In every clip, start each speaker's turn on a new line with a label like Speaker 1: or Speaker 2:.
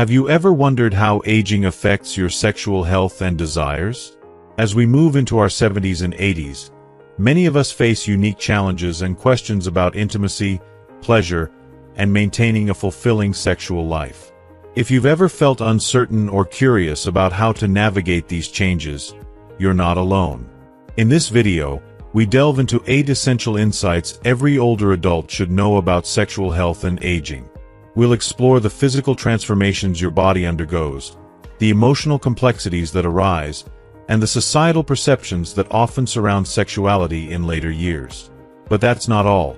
Speaker 1: Have you ever wondered how aging affects your sexual health and desires? As we move into our 70s and 80s, many of us face unique challenges and questions about intimacy, pleasure, and maintaining a fulfilling sexual life. If you've ever felt uncertain or curious about how to navigate these changes, you're not alone. In this video, we delve into 8 essential insights every older adult should know about sexual health and aging. We'll explore the physical transformations your body undergoes, the emotional complexities that arise, and the societal perceptions that often surround sexuality in later years. But that's not all.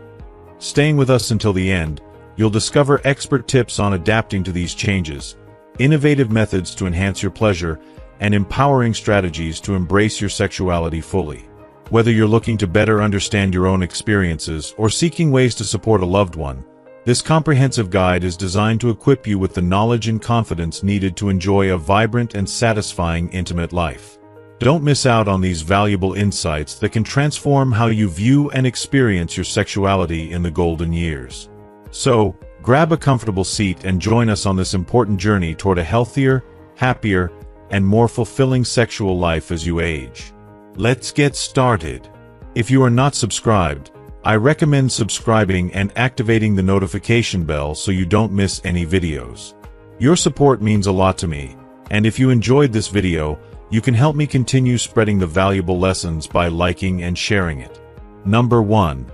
Speaker 1: Staying with us until the end, you'll discover expert tips on adapting to these changes, innovative methods to enhance your pleasure, and empowering strategies to embrace your sexuality fully. Whether you're looking to better understand your own experiences or seeking ways to support a loved one, this comprehensive guide is designed to equip you with the knowledge and confidence needed to enjoy a vibrant and satisfying intimate life. Don't miss out on these valuable insights that can transform how you view and experience your sexuality in the golden years. So, grab a comfortable seat and join us on this important journey toward a healthier, happier, and more fulfilling sexual life as you age. Let's get started. If you are not subscribed, I recommend subscribing and activating the notification bell so you don't miss any videos. Your support means a lot to me, and if you enjoyed this video, you can help me continue spreading the valuable lessons by liking and sharing it. Number 1.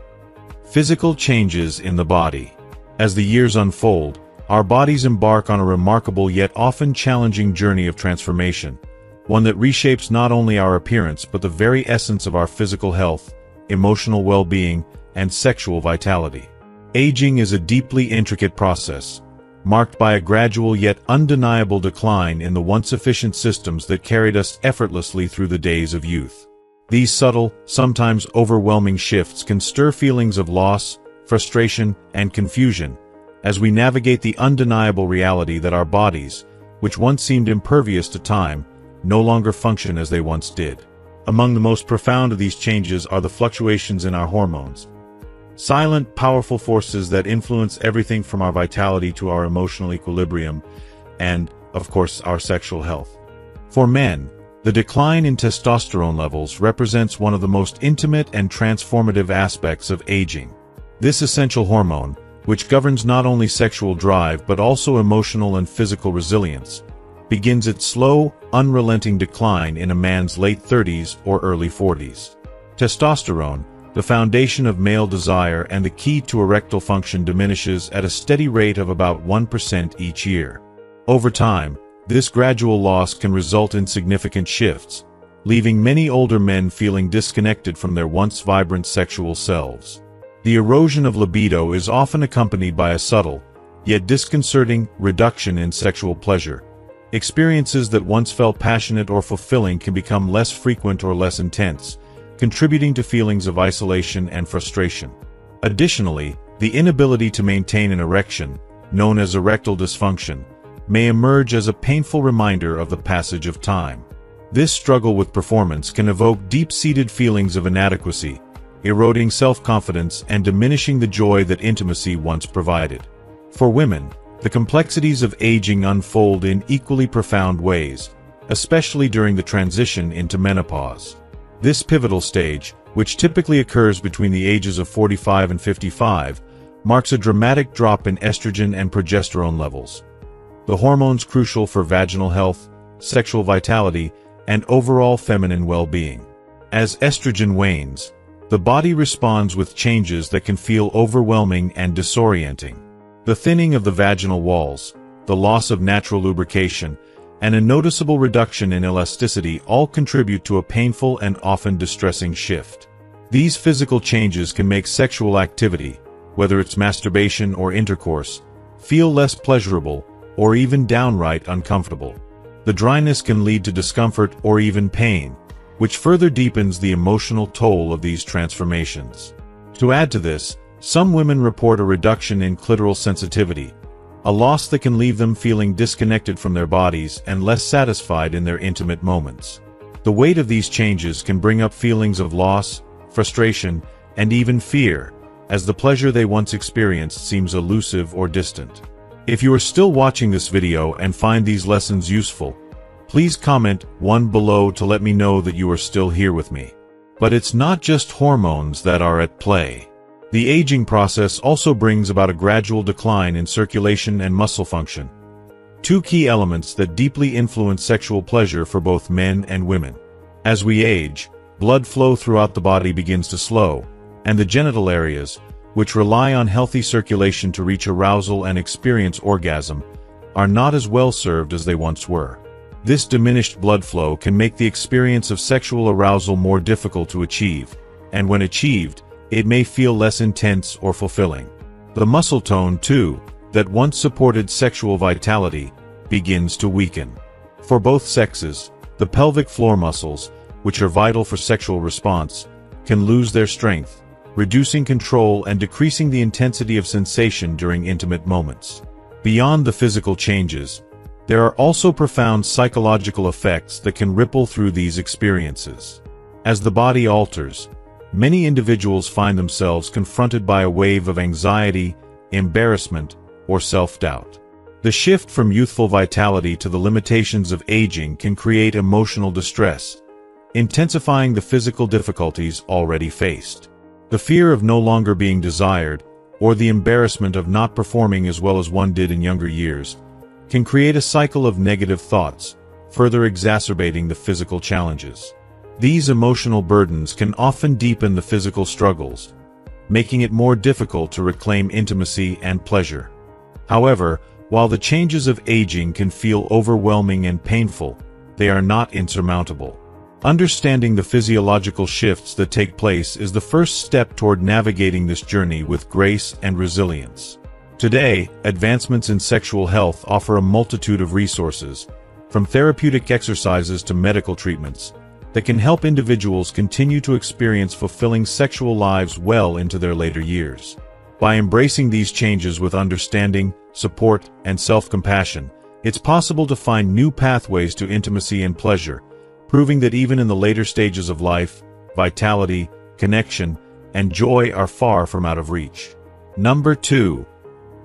Speaker 1: Physical changes in the body. As the years unfold, our bodies embark on a remarkable yet often challenging journey of transformation, one that reshapes not only our appearance but the very essence of our physical health, emotional well-being, and sexual vitality. Aging is a deeply intricate process, marked by a gradual yet undeniable decline in the once efficient systems that carried us effortlessly through the days of youth. These subtle, sometimes overwhelming shifts can stir feelings of loss, frustration, and confusion as we navigate the undeniable reality that our bodies, which once seemed impervious to time, no longer function as they once did. Among the most profound of these changes are the fluctuations in our hormones. Silent, powerful forces that influence everything from our vitality to our emotional equilibrium and, of course, our sexual health. For men, the decline in testosterone levels represents one of the most intimate and transformative aspects of aging. This essential hormone, which governs not only sexual drive but also emotional and physical resilience, begins its slow, unrelenting decline in a man's late 30s or early 40s. Testosterone, the foundation of male desire and the key to erectile function, diminishes at a steady rate of about 1% each year. Over time, this gradual loss can result in significant shifts, leaving many older men feeling disconnected from their once vibrant sexual selves. The erosion of libido is often accompanied by a subtle, yet disconcerting, reduction in sexual pleasure. Experiences that once felt passionate or fulfilling can become less frequent or less intense, contributing to feelings of isolation and frustration. Additionally, the inability to maintain an erection, known as erectile dysfunction, may emerge as a painful reminder of the passage of time. This struggle with performance can evoke deep-seated feelings of inadequacy, eroding self-confidence and diminishing the joy that intimacy once provided. For women, the complexities of aging unfold in equally profound ways, especially during the transition into menopause. This pivotal stage, which typically occurs between the ages of 45 and 55, marks a dramatic drop in estrogen and progesterone levels, the hormones crucial for vaginal health, sexual vitality, and overall feminine well-being. As estrogen wanes, the body responds with changes that can feel overwhelming and disorienting. The thinning of the vaginal walls, the loss of natural lubrication, and a noticeable reduction in elasticity all contribute to a painful and often distressing shift. These physical changes can make sexual activity, whether it's masturbation or intercourse, feel less pleasurable or even downright uncomfortable. The dryness can lead to discomfort or even pain, which further deepens the emotional toll of these transformations. To add to this, some women report a reduction in clitoral sensitivity, a loss that can leave them feeling disconnected from their bodies and less satisfied in their intimate moments. The weight of these changes can bring up feelings of loss, frustration, and even fear, as the pleasure they once experienced seems elusive or distant. If you are still watching this video and find these lessons useful, please comment 1 below to let me know that you are still here with me. But it's not just hormones that are at play. The aging process also brings about a gradual decline in circulation and muscle function, two key elements that deeply influence sexual pleasure for both men and women. As we age, blood flow throughout the body begins to slow, and the genital areas, which rely on healthy circulation to reach arousal and experience orgasm, are not as well served as they once were. This diminished blood flow can make the experience of sexual arousal more difficult to achieve, and when achieved, it may feel less intense or fulfilling. The muscle tone, too, that once supported sexual vitality, begins to weaken. For both sexes, the pelvic floor muscles, which are vital for sexual response, can lose their strength, reducing control and decreasing the intensity of sensation during intimate moments. Beyond the physical changes, there are also profound psychological effects that can ripple through these experiences. As the body alters, many individuals find themselves confronted by a wave of anxiety, embarrassment, or self-doubt. The shift from youthful vitality to the limitations of aging can create emotional distress, intensifying the physical difficulties already faced. The fear of no longer being desired, or the embarrassment of not performing as well as one did in younger years, can create a cycle of negative thoughts, further exacerbating the physical challenges. These emotional burdens can often deepen the physical struggles, making it more difficult to reclaim intimacy and pleasure. However, while the changes of aging can feel overwhelming and painful, they are not insurmountable. Understanding the physiological shifts that take place is the first step toward navigating this journey with grace and resilience. Today, advancements in sexual health offer a multitude of resources, from therapeutic exercises to medical treatments, that can help individuals continue to experience fulfilling sexual lives well into their later years. By embracing these changes with understanding, support, and self-compassion, it's possible to find new pathways to intimacy and pleasure, proving that even in the later stages of life, vitality, connection, and joy are far from out of reach. Number 2.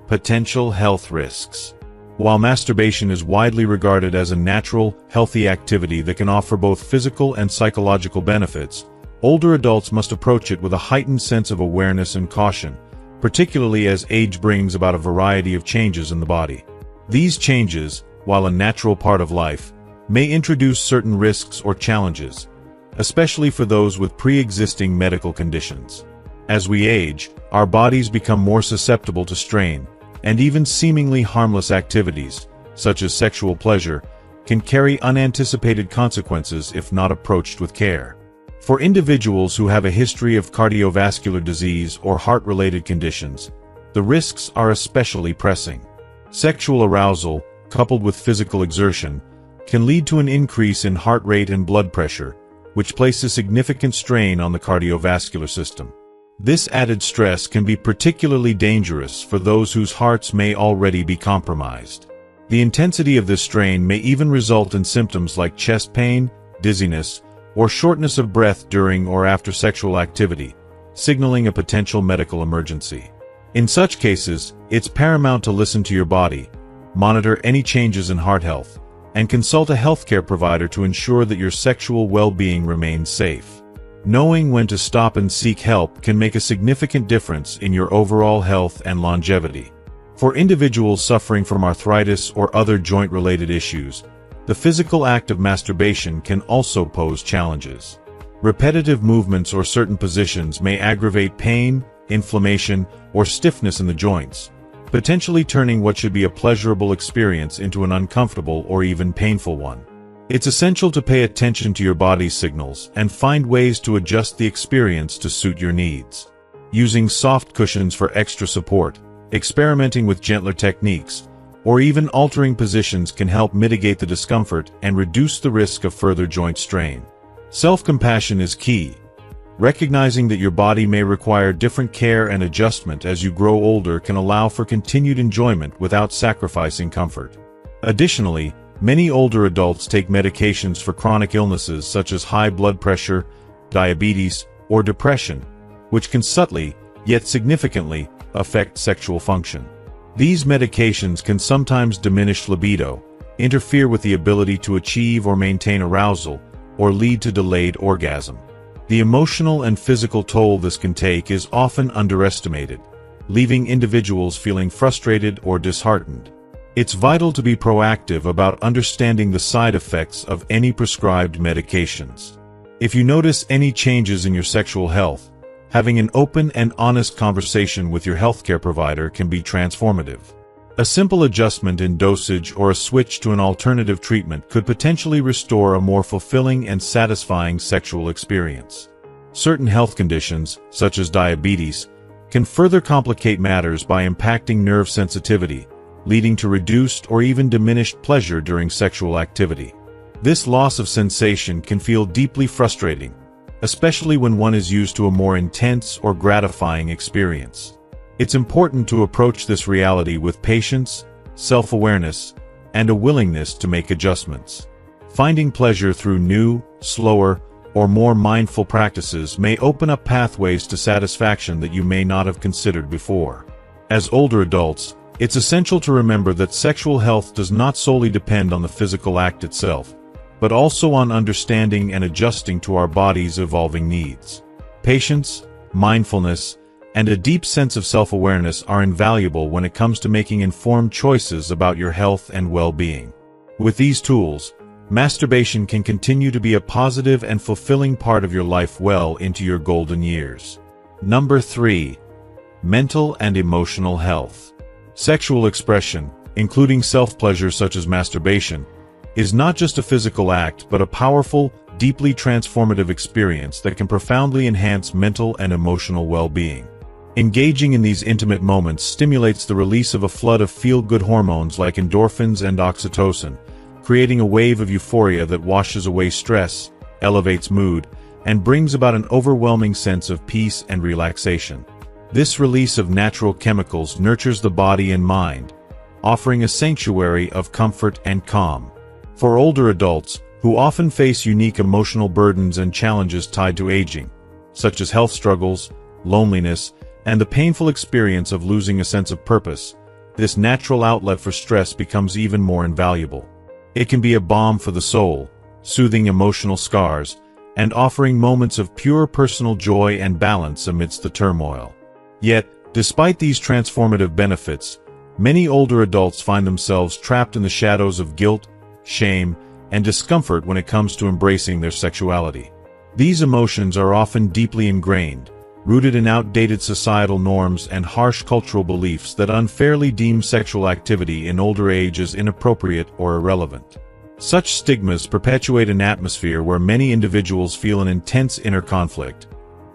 Speaker 1: Potential health risks. While masturbation is widely regarded as a natural, healthy activity that can offer both physical and psychological benefits, older adults must approach it with a heightened sense of awareness and caution, particularly as age brings about a variety of changes in the body. These changes, while a natural part of life, may introduce certain risks or challenges, especially for those with pre-existing medical conditions. As we age, our bodies become more susceptible to strain, and even seemingly harmless activities, such as sexual pleasure, can carry unanticipated consequences if not approached with care. For individuals who have a history of cardiovascular disease or heart-related conditions, the risks are especially pressing. Sexual arousal, coupled with physical exertion, can lead to an increase in heart rate and blood pressure, which places significant strain on the cardiovascular system. This added stress can be particularly dangerous for those whose hearts may already be compromised. The intensity of this strain may even result in symptoms like chest pain, dizziness, or shortness of breath during or after sexual activity, signaling a potential medical emergency. In such cases, it's paramount to listen to your body, monitor any changes in heart health, and consult a healthcare provider to ensure that your sexual well-being remains safe. Knowing when to stop and seek help can make a significant difference in your overall health and longevity. For individuals suffering from arthritis or other joint-related issues, the physical act of masturbation can also pose challenges. Repetitive movements or certain positions may aggravate pain, inflammation, or stiffness in the joints, potentially turning what should be a pleasurable experience into an uncomfortable or even painful one. It's essential to pay attention to your body's signals and find ways to adjust the experience to suit your needs. Using soft cushions for extra support, experimenting with gentler techniques, or even altering positions can help mitigate the discomfort and reduce the risk of further joint strain. Self-compassion is key. Recognizing that your body may require different care and adjustment as you grow older can allow for continued enjoyment without sacrificing comfort. Additionally, many older adults take medications for chronic illnesses such as high blood pressure, diabetes, or depression, which can subtly, yet significantly, affect sexual function. These medications can sometimes diminish libido, interfere with the ability to achieve or maintain arousal, or lead to delayed orgasm. The emotional and physical toll this can take is often underestimated, leaving individuals feeling frustrated or disheartened. It's vital to be proactive about understanding the side effects of any prescribed medications. If you notice any changes in your sexual health, having an open and honest conversation with your healthcare provider can be transformative. A simple adjustment in dosage or a switch to an alternative treatment could potentially restore a more fulfilling and satisfying sexual experience. Certain health conditions, such as diabetes, can further complicate matters by impacting nerve sensitivity, leading to reduced or even diminished pleasure during sexual activity. This loss of sensation can feel deeply frustrating, especially when one is used to a more intense or gratifying experience. It's important to approach this reality with patience, self-awareness, and a willingness to make adjustments. Finding pleasure through new, slower, or more mindful practices may open up pathways to satisfaction that you may not have considered before. As older adults, it's essential to remember that sexual health does not solely depend on the physical act itself, but also on understanding and adjusting to our body's evolving needs. Patience, mindfulness, and a deep sense of self-awareness are invaluable when it comes to making informed choices about your health and well-being. With these tools, masturbation can continue to be a positive and fulfilling part of your life well into your golden years. Number 3. Mental and emotional health. Sexual expression, including self-pleasure such as masturbation, is not just a physical act but a powerful, deeply transformative experience that can profoundly enhance mental and emotional well-being. Engaging in these intimate moments stimulates the release of a flood of feel-good hormones like endorphins and oxytocin, creating a wave of euphoria that washes away stress, elevates mood, and brings about an overwhelming sense of peace and relaxation. This release of natural chemicals nurtures the body and mind, offering a sanctuary of comfort and calm. For older adults, who often face unique emotional burdens and challenges tied to aging, such as health struggles, loneliness, and the painful experience of losing a sense of purpose, this natural outlet for stress becomes even more invaluable. It can be a balm for the soul, soothing emotional scars, and offering moments of pure personal joy and balance amidst the turmoil. Yet, despite these transformative benefits, many older adults find themselves trapped in the shadows of guilt, shame, and discomfort when it comes to embracing their sexuality. These emotions are often deeply ingrained, rooted in outdated societal norms and harsh cultural beliefs that unfairly deem sexual activity in older age as inappropriate or irrelevant. Such stigmas perpetuate an atmosphere where many individuals feel an intense inner conflict.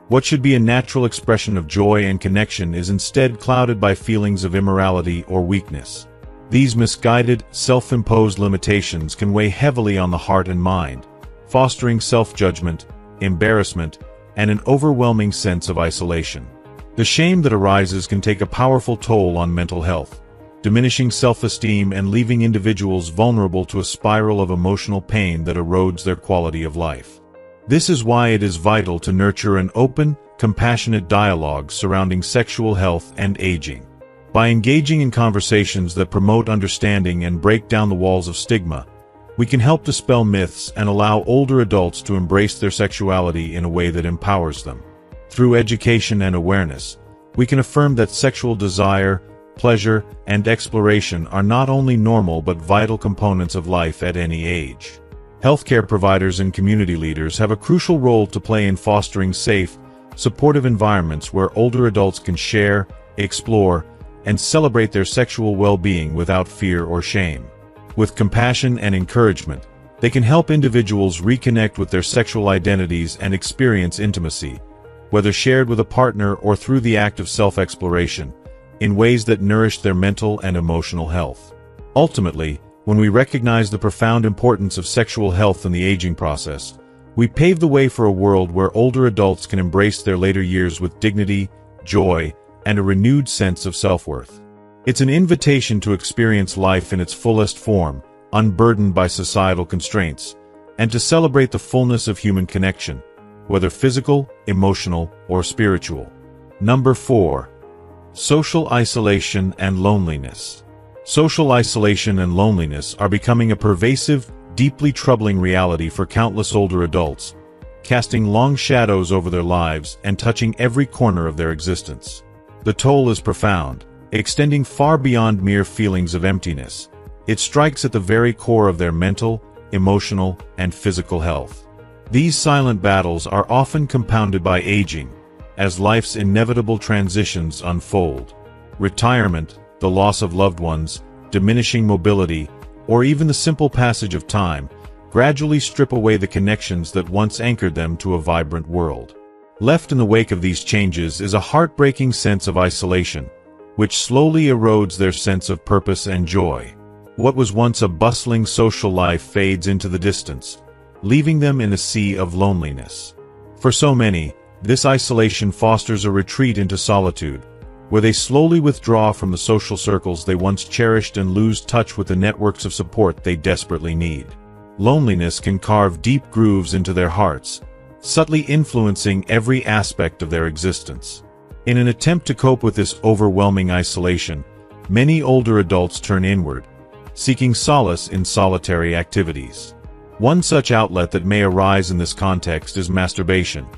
Speaker 1: What should be a natural expression of joy and connection is instead clouded by feelings of immorality or weakness. These misguided, self-imposed limitations can weigh heavily on the heart and mind, fostering self-judgment, embarrassment, and an overwhelming sense of isolation. The shame that arises can take a powerful toll on mental health, diminishing self-esteem and leaving individuals vulnerable to a spiral of emotional pain that erodes their quality of life. This is why it is vital to nurture an open, compassionate dialogue surrounding sexual health and aging. By engaging in conversations that promote understanding and break down the walls of stigma, we can help dispel myths and allow older adults to embrace their sexuality in a way that empowers them. Through education and awareness, we can affirm that sexual desire, pleasure, and exploration are not only normal but vital components of life at any age. Healthcare providers and community leaders have a crucial role to play in fostering safe, supportive environments where older adults can share, explore, and celebrate their sexual well-being without fear or shame. With compassion and encouragement, they can help individuals reconnect with their sexual identities and experience intimacy, whether shared with a partner or through the act of self-exploration, in ways that nourish their mental and emotional health. Ultimately, when we recognize the profound importance of sexual health in the aging process, we pave the way for a world where older adults can embrace their later years with dignity, joy, and a renewed sense of self-worth. It's an invitation to experience life in its fullest form, unburdened by societal constraints, and to celebrate the fullness of human connection, whether physical, emotional, or spiritual. Number 4. Social isolation and loneliness. Social isolation and loneliness are becoming a pervasive, deeply troubling reality for countless older adults, casting long shadows over their lives and touching every corner of their existence. The toll is profound, extending far beyond mere feelings of emptiness. It strikes at the very core of their mental, emotional, and physical health. These silent battles are often compounded by aging, as life's inevitable transitions unfold. Retirement, the loss of loved ones, diminishing mobility, or even the simple passage of time, gradually strip away the connections that once anchored them to a vibrant world. Left in the wake of these changes is a heartbreaking sense of isolation, which slowly erodes their sense of purpose and joy. What was once a bustling social life fades into the distance, leaving them in a sea of loneliness. For so many, this isolation fosters a retreat into solitude, where they slowly withdraw from the social circles they once cherished and lose touch with the networks of support they desperately need. Loneliness can carve deep grooves into their hearts, subtly influencing every aspect of their existence. In an attempt to cope with this overwhelming isolation, many older adults turn inward, seeking solace in solitary activities. One such outlet that may arise in this context is masturbation,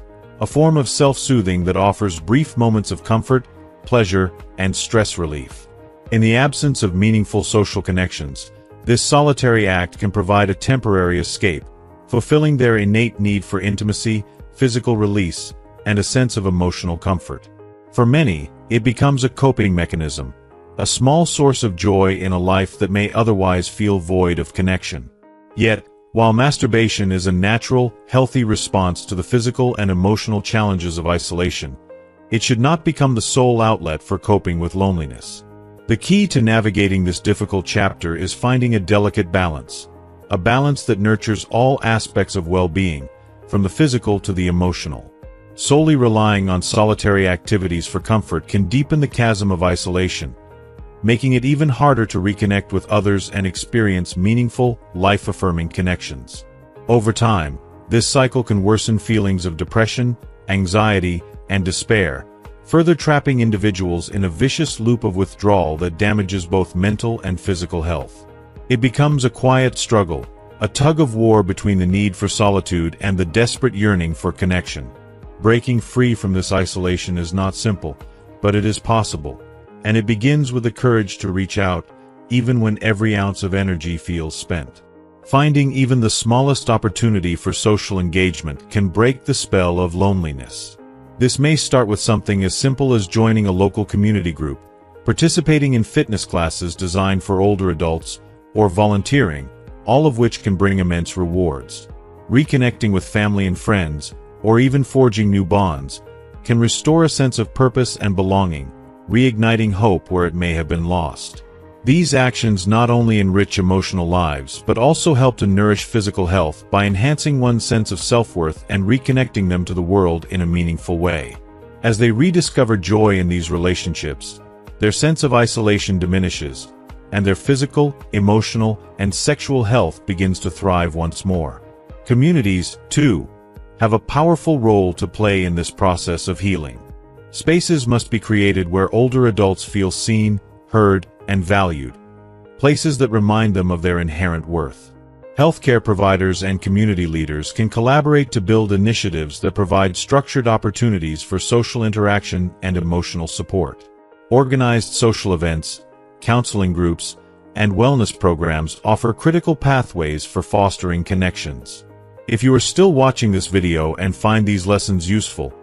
Speaker 1: a form of self-soothing that offers brief moments of comfort, pleasure, and stress relief. In the absence of meaningful social connections, this solitary act can provide a temporary escape, fulfilling their innate need for intimacy, physical release, and a sense of emotional comfort. For many, it becomes a coping mechanism, a small source of joy in a life that may otherwise feel void of connection. Yet, while masturbation is a natural, healthy response to the physical and emotional challenges of isolation, it should not become the sole outlet for coping with loneliness. The key to navigating this difficult chapter is finding a delicate balance, a balance that nurtures all aspects of well-being, from the physical to the emotional. Solely relying on solitary activities for comfort can deepen the chasm of isolation, making it even harder to reconnect with others and experience meaningful, life-affirming connections. Over time, this cycle can worsen feelings of depression, anxiety, and despair, further trapping individuals in a vicious loop of withdrawal that damages both mental and physical health. It becomes a quiet struggle, a tug-of-war between the need for solitude and the desperate yearning for connection. Breaking free from this isolation is not simple, but it is possible, and it begins with the courage to reach out, even when every ounce of energy feels spent. Finding even the smallest opportunity for social engagement can break the spell of loneliness. This may start with something as simple as joining a local community group, participating in fitness classes designed for older adults, or volunteering, all of which can bring immense rewards. Reconnecting with family and friends, or even forging new bonds, can restore a sense of purpose and belonging, reigniting hope where it may have been lost. These actions not only enrich emotional lives but also help to nourish physical health by enhancing one's sense of self-worth and reconnecting them to the world in a meaningful way. As they rediscover joy in these relationships, their sense of isolation diminishes, and their physical, emotional, and sexual health begins to thrive once more. Communities, too, have a powerful role to play in this process of healing. Spaces must be created where older adults feel seen, heard, and valued, places that remind them of their inherent worth. Healthcare providers and community leaders can collaborate to build initiatives that provide structured opportunities for social interaction and emotional support. Organized social events, counseling groups, and wellness programs offer critical pathways for fostering connections. If you are still watching this video and find these lessons useful,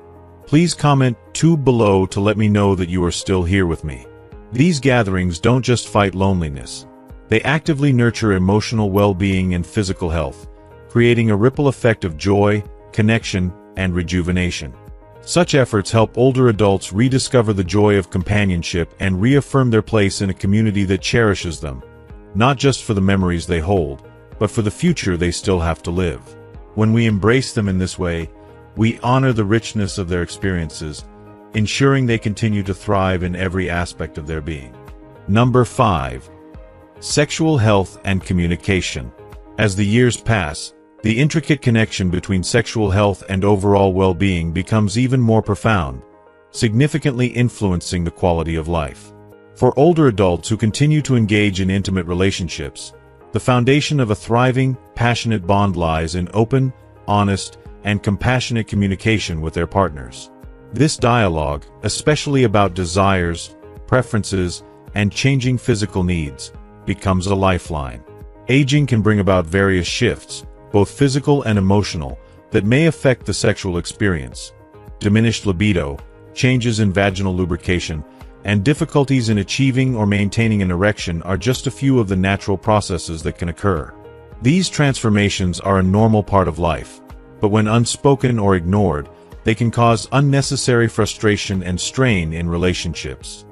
Speaker 1: please comment below to let me know that you are still here with me. These gatherings don't just fight loneliness. They actively nurture emotional well-being and physical health, creating a ripple effect of joy, connection, and rejuvenation. Such efforts help older adults rediscover the joy of companionship and reaffirm their place in a community that cherishes them, not just for the memories they hold, but for the future they still have to live. When we embrace them in this way, we honor the richness of their experiences, ensuring they continue to thrive in every aspect of their being. Number 5. Sexual health and communication. As the years pass, the intricate connection between sexual health and overall well-being becomes even more profound, significantly influencing the quality of life. For older adults who continue to engage in intimate relationships, the foundation of a thriving, passionate bond lies in open, honest, and compassionate communication with their partners. This dialogue, especially about desires, preferences, and changing physical needs, becomes a lifeline. Aging can bring about various shifts, both physical and emotional, that may affect the sexual experience. Diminished libido, changes in vaginal lubrication, and difficulties in achieving or maintaining an erection are just a few of the natural processes that can occur. These transformations are a normal part of life, but when unspoken or ignored, they can cause unnecessary frustration and strain in relationships.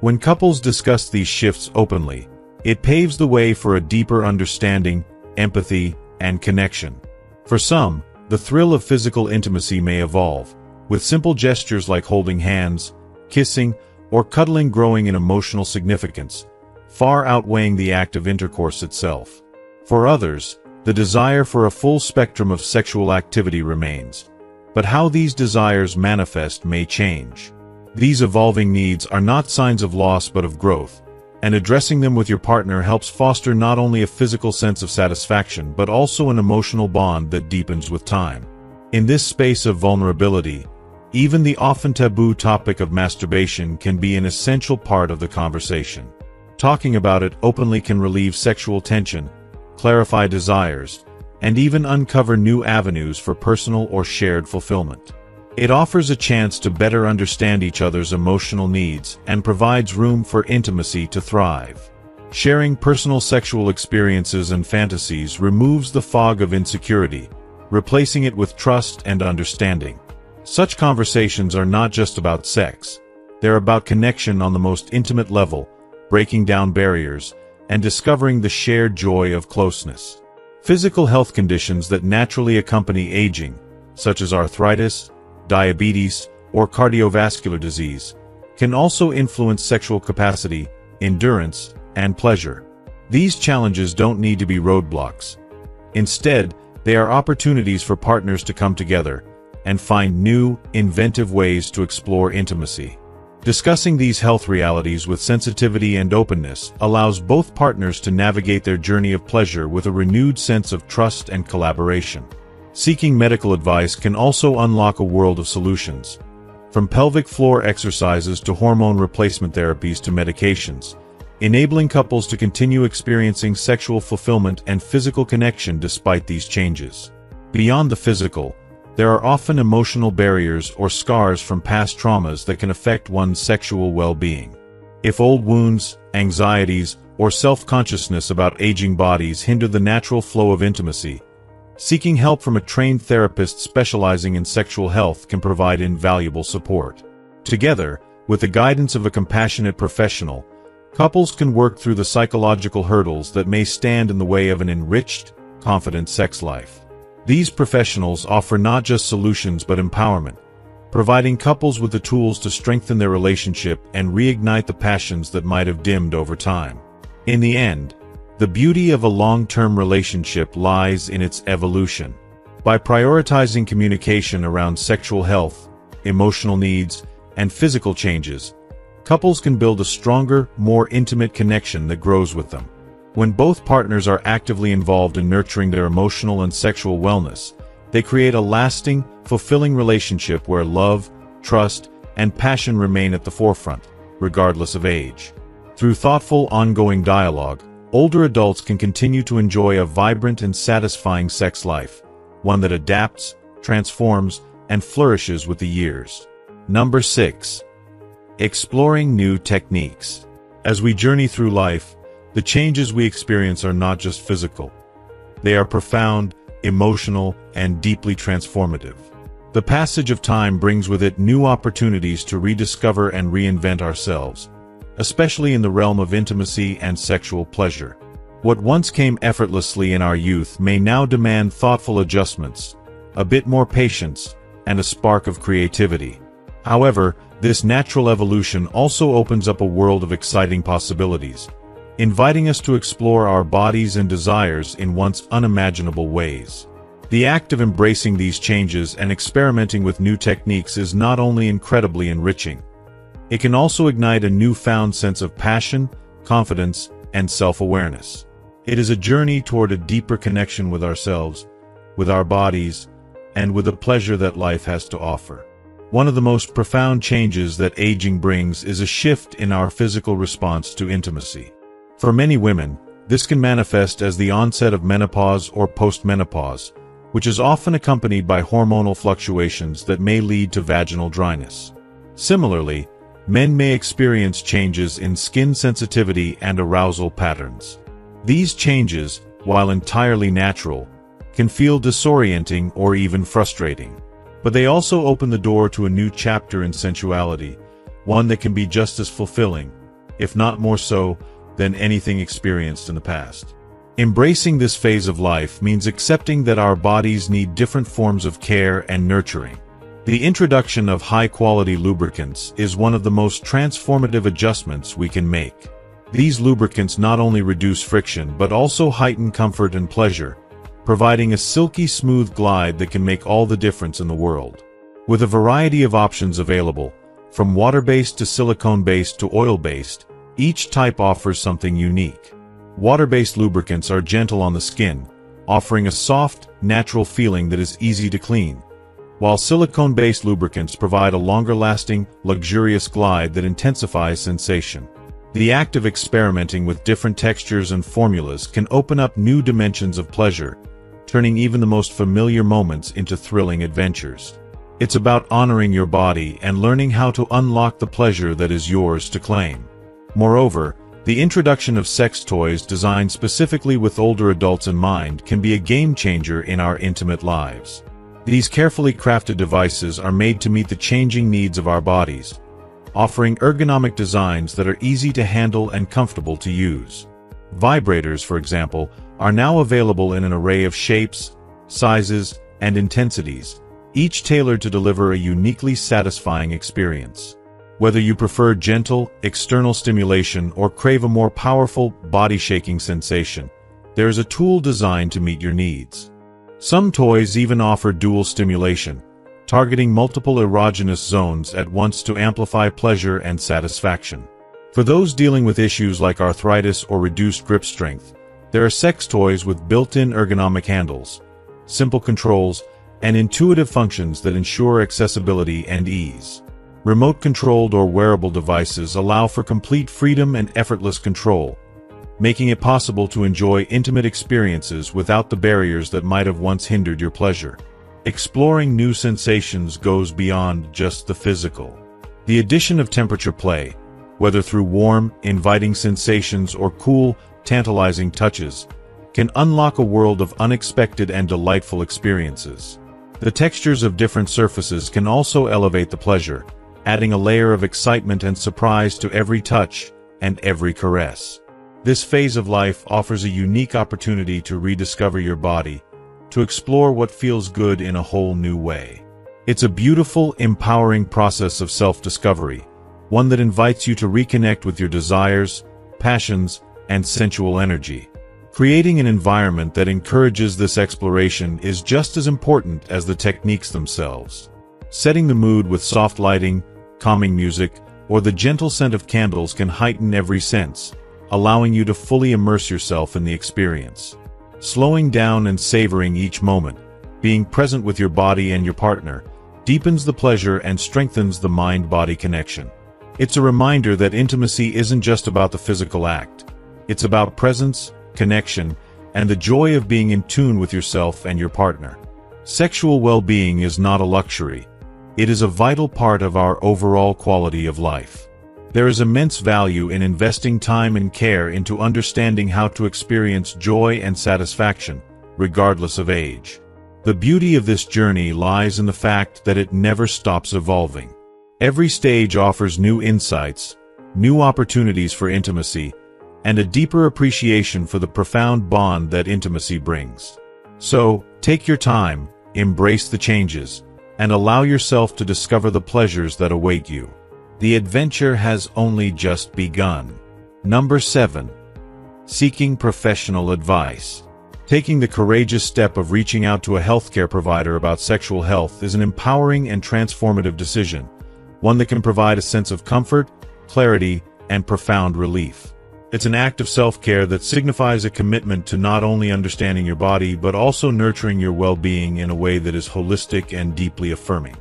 Speaker 1: When couples discuss these shifts openly, it paves the way for a deeper understanding, empathy, and connection. For some, the thrill of physical intimacy may evolve, with simple gestures like holding hands, kissing, or cuddling growing in emotional significance, far outweighing the act of intercourse itself. For others, the desire for a full spectrum of sexual activity remains, but how these desires manifest may change. These evolving needs are not signs of loss but of growth, and addressing them with your partner helps foster not only a physical sense of satisfaction but also an emotional bond that deepens with time. In this space of vulnerability, even the often taboo topic of masturbation can be an essential part of the conversation. Talking about it openly can relieve sexual tension, clarify desires, and even uncover new avenues for personal or shared fulfillment. It offers a chance to better understand each other's emotional needs and provides room for intimacy to thrive. Sharing personal sexual experiences and fantasies removes the fog of insecurity, replacing it with trust and understanding. Such conversations are not just about sex. They're about connection on the most intimate level, breaking down barriers, and discovering the shared joy of closeness. Physical health conditions that naturally accompany aging, such as arthritis, diabetes, or cardiovascular disease, can also influence sexual capacity, endurance, and pleasure. These challenges don't need to be roadblocks. Instead, they are opportunities for partners to come together and find new, inventive ways to explore intimacy. Discussing these health realities with sensitivity and openness allows both partners to navigate their journey of pleasure with a renewed sense of trust and collaboration. Seeking medical advice can also unlock a world of solutions. From pelvic floor exercises to hormone replacement therapies to medications, enabling couples to continue experiencing sexual fulfillment and physical connection despite these changes. Beyond the physical, there are often emotional barriers or scars from past traumas that can affect one's sexual well-being. If old wounds, anxieties, or self-consciousness about aging bodies hinder the natural flow of intimacy, seeking help from a trained therapist specializing in sexual health can provide invaluable support. Together, with the guidance of a compassionate professional, couples can work through the psychological hurdles that may stand in the way of an enriched, confident sex life. These professionals offer not just solutions but empowerment, providing couples with the tools to strengthen their relationship and reignite the passions that might have dimmed over time. In the end, the beauty of a long-term relationship lies in its evolution. By prioritizing communication around sexual health, emotional needs, and physical changes, couples can build a stronger, more intimate connection that grows with them. When both partners are actively involved in nurturing their emotional and sexual wellness, they create a lasting, fulfilling relationship where love, trust, and passion remain at the forefront, regardless of age. Through thoughtful, ongoing dialogue, older adults can continue to enjoy a vibrant and satisfying sex life, one that adapts, transforms, and flourishes with the years. Number 6. Exploring new techniques. As we journey through life, the changes we experience are not just physical. They are profound, emotional, and deeply transformative. The passage of time brings with it new opportunities to rediscover and reinvent ourselves, especially in the realm of intimacy and sexual pleasure. What once came effortlessly in our youth may now demand thoughtful adjustments, a bit more patience, and a spark of creativity. However, this natural evolution also opens up a world of exciting possibilities, inviting us to explore our bodies and desires in once unimaginable ways. The act of embracing these changes and experimenting with new techniques is not only incredibly enriching, it can also ignite a newfound sense of passion, confidence, and self-awareness. It is a journey toward a deeper connection with ourselves, with our bodies, and with the pleasure that life has to offer. One of the most profound changes that aging brings is a shift in our physical response to intimacy. For many women, this can manifest as the onset of menopause or postmenopause, which is often accompanied by hormonal fluctuations that may lead to vaginal dryness. Similarly, men may experience changes in skin sensitivity and arousal patterns. These changes, while entirely natural, can feel disorienting or even frustrating. But they also open the door to a new chapter in sensuality, one that can be just as fulfilling, if not more so, than anything experienced in the past. Embracing this phase of life means accepting that our bodies need different forms of care and nurturing. The introduction of high-quality lubricants is one of the most transformative adjustments we can make. These lubricants not only reduce friction but also heighten comfort and pleasure, providing a silky smooth glide that can make all the difference in the world. With a variety of options available, from water-based to silicone-based to oil-based, each type offers something unique. Water-based lubricants are gentle on the skin, offering a soft, natural feeling that is easy to clean, while silicone-based lubricants provide a longer-lasting, luxurious glide that intensifies sensation. The act of experimenting with different textures and formulas can open up new dimensions of pleasure, turning even the most familiar moments into thrilling adventures. It's about honoring your body and learning how to unlock the pleasure that is yours to claim. Moreover, the introduction of sex toys designed specifically with older adults in mind can be a game-changer in our intimate lives. These carefully crafted devices are made to meet the changing needs of our bodies, offering ergonomic designs that are easy to handle and comfortable to use. Vibrators, for example, are now available in an array of shapes, sizes, and intensities, each tailored to deliver a uniquely satisfying experience. Whether you prefer gentle, external stimulation or crave a more powerful, body-shaking sensation, there is a tool designed to meet your needs. Some toys even offer dual stimulation, targeting multiple erogenous zones at once to amplify pleasure and satisfaction. For those dealing with issues like arthritis or reduced grip strength, there are sex toys with built-in ergonomic handles, simple controls, and intuitive functions that ensure accessibility and ease. Remote-controlled or wearable devices allow for complete freedom and effortless control, making it possible to enjoy intimate experiences without the barriers that might have once hindered your pleasure. Exploring new sensations goes beyond just the physical. The addition of temperature play, whether through warm, inviting sensations or cool, tantalizing touches, can unlock a world of unexpected and delightful experiences. The textures of different surfaces can also elevate the pleasure, adding a layer of excitement and surprise to every touch and every caress. This phase of life offers a unique opportunity to rediscover your body, to explore what feels good in a whole new way. It's a beautiful, empowering process of self-discovery, one that invites you to reconnect with your desires, passions, and sensual energy. Creating an environment that encourages this exploration is just as important as the techniques themselves. Setting the mood with soft lighting, calming music, or the gentle scent of candles can heighten every sense, allowing you to fully immerse yourself in the experience. Slowing down and savoring each moment, being present with your body and your partner, deepens the pleasure and strengthens the mind-body connection. It's a reminder that intimacy isn't just about the physical act. It's about presence, connection, and the joy of being in tune with yourself and your partner. Sexual well-being is not a luxury. It is a vital part of our overall quality of life. There is immense value in investing time and care into understanding how to experience joy and satisfaction, regardless of age. The beauty of this journey lies in the fact that it never stops evolving. Every stage offers new insights, new opportunities for intimacy, and a deeper appreciation for the profound bond that intimacy brings. So, take your time, embrace the changes, and allow yourself to discover the pleasures that await you. The adventure has only just begun. Number 7. Seeking professional advice. Taking the courageous step of reaching out to a healthcare provider about sexual health is an empowering and transformative decision, one that can provide a sense of comfort, clarity, and profound relief. It's an act of self-care that signifies a commitment to not only understanding your body but also nurturing your well-being in a way that is holistic and deeply affirming.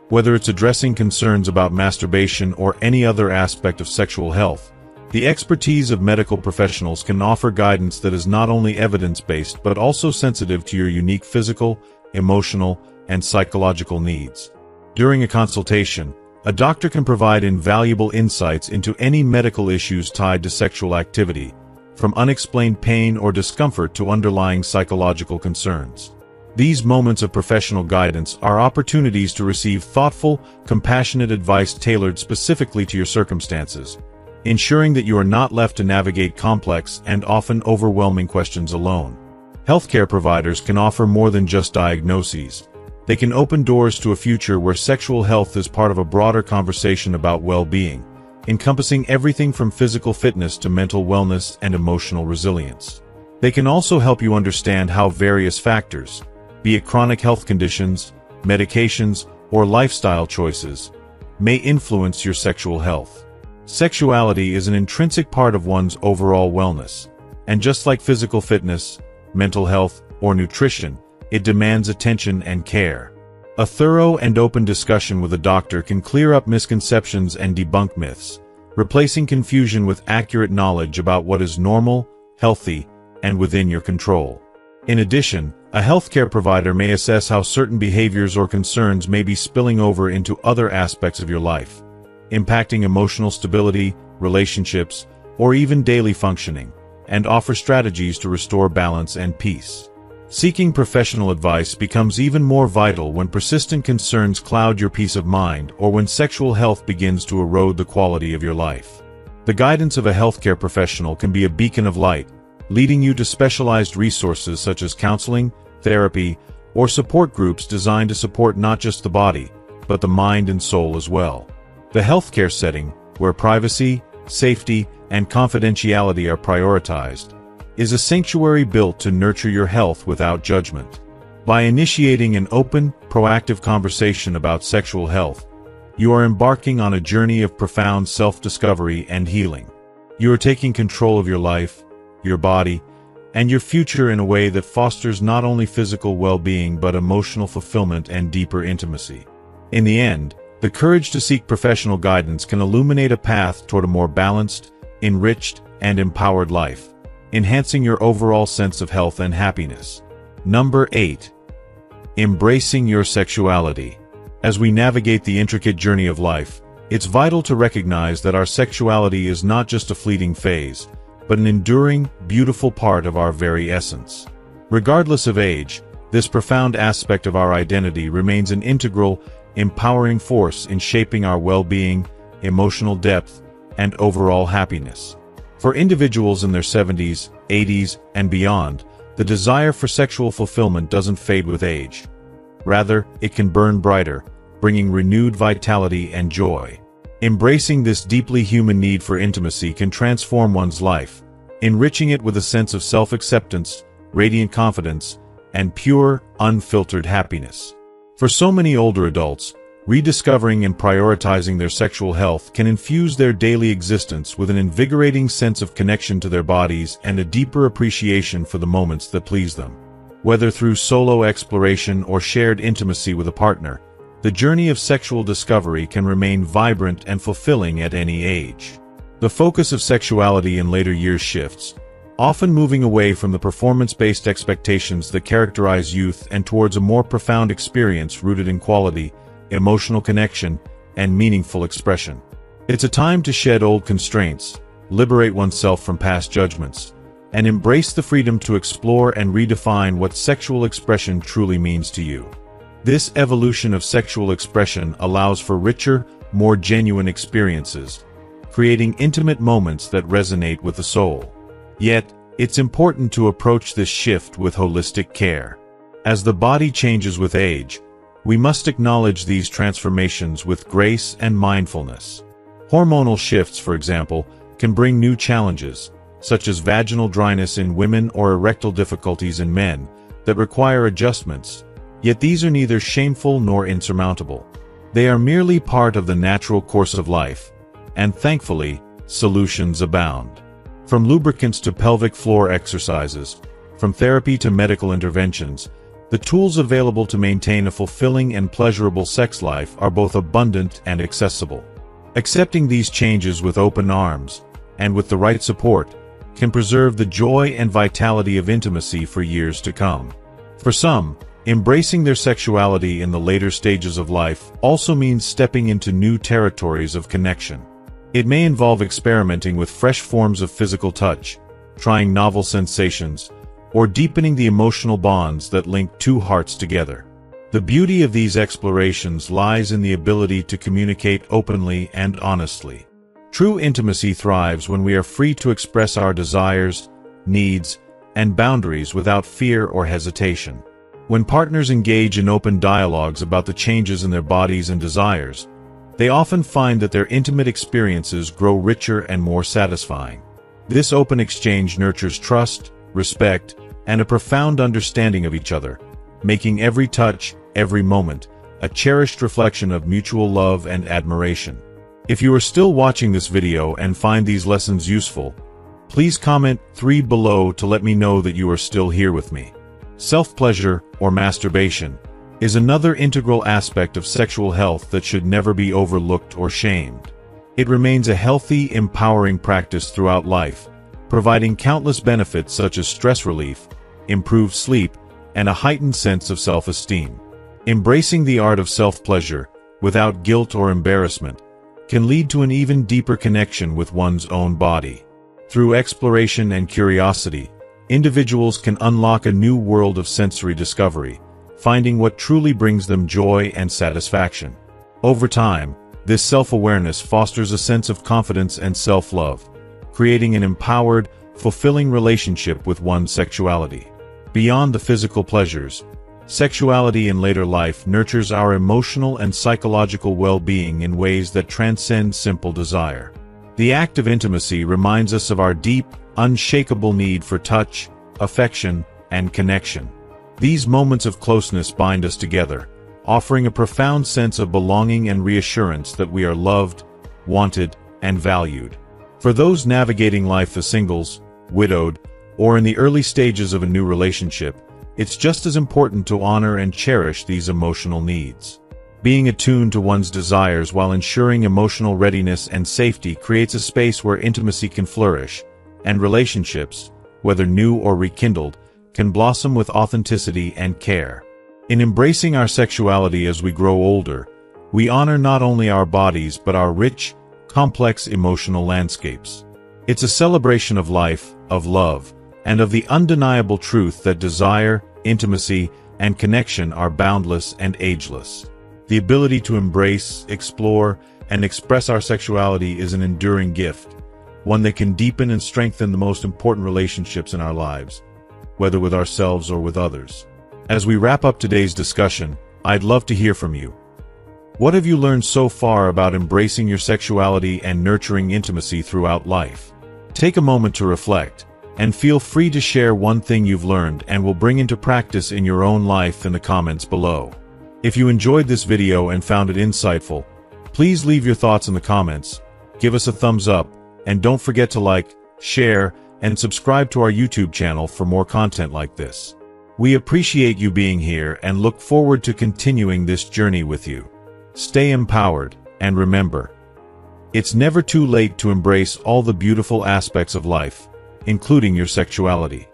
Speaker 1: Whether it's addressing concerns about masturbation or any other aspect of sexual health, the expertise of medical professionals can offer guidance that is not only evidence-based but also sensitive to your unique physical, emotional, and psychological needs. During a consultation, a doctor can provide invaluable insights into any medical issues tied to sexual activity, from unexplained pain or discomfort to underlying psychological concerns. These moments of professional guidance are opportunities to receive thoughtful, compassionate advice tailored specifically to your circumstances, ensuring that you are not left to navigate complex and often overwhelming questions alone. Healthcare providers can offer more than just diagnoses. They can open doors to a future where sexual health is part of a broader conversation about well-being, encompassing everything from physical fitness to mental wellness and emotional resilience. They can also help you understand how various factors, be it chronic health conditions, medications, or lifestyle choices, may influence your sexual health. Sexuality is an intrinsic part of one's overall wellness, and just like physical fitness, mental health, or nutrition, it demands attention and care. A thorough and open discussion with a doctor can clear up misconceptions and debunk myths, replacing confusion with accurate knowledge about what is normal, healthy, and within your control. In addition, a healthcare provider may assess how certain behaviors or concerns may be spilling over into other aspects of your life, impacting emotional stability, relationships, or even daily functioning, and offer strategies to restore balance and peace. Seeking professional advice becomes even more vital when persistent concerns cloud your peace of mind or when sexual health begins to erode the quality of your life. The guidance of a healthcare professional can be a beacon of light, leading you to specialized resources such as counseling, therapy, or support groups designed to support not just the body, but the mind and soul as well. The healthcare setting, where privacy, safety, and confidentiality are prioritized, is a sanctuary built to nurture your health without judgment. By initiating an open, proactive conversation about sexual health, you are embarking on a journey of profound self-discovery and healing. You are taking control of your life, your body, and your future in a way that fosters not only physical well-being but emotional fulfillment and deeper intimacy. In the end, the courage to seek professional guidance can illuminate a path toward a more balanced, enriched, and empowered life, enhancing your overall sense of health and happiness. Number 8. Embracing your sexuality. As we navigate the intricate journey of life, it's vital to recognize that our sexuality is not just a fleeting phase, but an enduring, beautiful part of our very essence. Regardless of age, this profound aspect of our identity remains an integral, empowering force in shaping our well-being, emotional depth, and overall happiness. For individuals in their 70s, 80s, and beyond, the desire for sexual fulfillment doesn't fade with age. Rather, it can burn brighter, bringing renewed vitality and joy. Embracing this deeply human need for intimacy can transform one's life, enriching it with a sense of self-acceptance, radiant confidence, and pure, unfiltered happiness. For so many older adults, rediscovering and prioritizing their sexual health can infuse their daily existence with an invigorating sense of connection to their bodies and a deeper appreciation for the moments that please them. Whether through solo exploration or shared intimacy with a partner, the journey of sexual discovery can remain vibrant and fulfilling at any age. The focus of sexuality in later years shifts, often moving away from the performance-based expectations that characterize youth and towards a more profound experience rooted in quality, emotional connection, and meaningful expression. It's a time to shed old constraints, liberate oneself from past judgments, and embrace the freedom to explore and redefine what sexual expression truly means to you. This evolution of sexual expression allows for richer, more genuine experiences, creating intimate moments that resonate with the soul. Yet, it's important to approach this shift with holistic care. As the body changes with age, we must acknowledge these transformations with grace and mindfulness. Hormonal shifts, for example, can bring new challenges, such as vaginal dryness in women or erectile difficulties in men, that require adjustments, yet these are neither shameful nor insurmountable. They are merely part of the natural course of life, and thankfully, solutions abound. From lubricants to pelvic floor exercises, from therapy to medical interventions, the tools available to maintain a fulfilling and pleasurable sex life are both abundant and accessible. Accepting these changes with open arms, and with the right support, can preserve the joy and vitality of intimacy for years to come. For some, embracing their sexuality in the later stages of life also means stepping into new territories of connection. It may involve experimenting with fresh forms of physical touch, trying novel sensations, or deepening the emotional bonds that link two hearts together. The beauty of these explorations lies in the ability to communicate openly and honestly. True intimacy thrives when we are free to express our desires, needs, and boundaries without fear or hesitation. When partners engage in open dialogues about the changes in their bodies and desires, they often find that their intimate experiences grow richer and more satisfying. This open exchange nurtures trust, respect, and a profound understanding of each other, making every touch, every moment, a cherished reflection of mutual love and admiration. If you are still watching this video and find these lessons useful, please comment 3 below to let me know that you are still here with me. Self-pleasure, or masturbation, is another integral aspect of sexual health that should never be overlooked or shamed. It remains a healthy, empowering practice throughout life, providing countless benefits such as stress relief, improved sleep, and a heightened sense of self-esteem. Embracing the art of self-pleasure, without guilt or embarrassment, can lead to an even deeper connection with one's own body. Through exploration and curiosity, individuals can unlock a new world of sensory discovery, finding what truly brings them joy and satisfaction. Over time, this self-awareness fosters a sense of confidence and self-love, creating an empowered, fulfilling relationship with one's sexuality. Beyond the physical pleasures, sexuality in later life nurtures our emotional and psychological well-being in ways that transcend simple desire. The act of intimacy reminds us of our deep, unshakable need for touch, affection, and connection. These moments of closeness bind us together, offering a profound sense of belonging and reassurance that we are loved, wanted, and valued. For those navigating life as singles, widowed, or in the early stages of a new relationship, it's just as important to honor and cherish these emotional needs. Being attuned to one's desires while ensuring emotional readiness and safety creates a space where intimacy can flourish, and relationships, whether new or rekindled, can blossom with authenticity and care. In embracing our sexuality as we grow older, we honor not only our bodies but our rich, complex emotional landscapes. It's a celebration of life, of love, and of the undeniable truth that desire, intimacy, and connection are boundless and ageless. The ability to embrace, explore, and express our sexuality is an enduring gift, one that can deepen and strengthen the most important relationships in our lives, whether with ourselves or with others. As we wrap up today's discussion, I'd love to hear from you. What have you learned so far about embracing your sexuality and nurturing intimacy throughout life? Take a moment to reflect, and feel free to share one thing you've learned and will bring into practice in your own life in the comments below. If you enjoyed this video and found it insightful, please leave your thoughts in the comments, give us a thumbs up, and don't forget to like, share, and subscribe to our YouTube channel for more content like this. We appreciate you being here and look forward to continuing this journey with you. Stay empowered, and remember, it's never too late to embrace all the beautiful aspects of life, including your sexuality.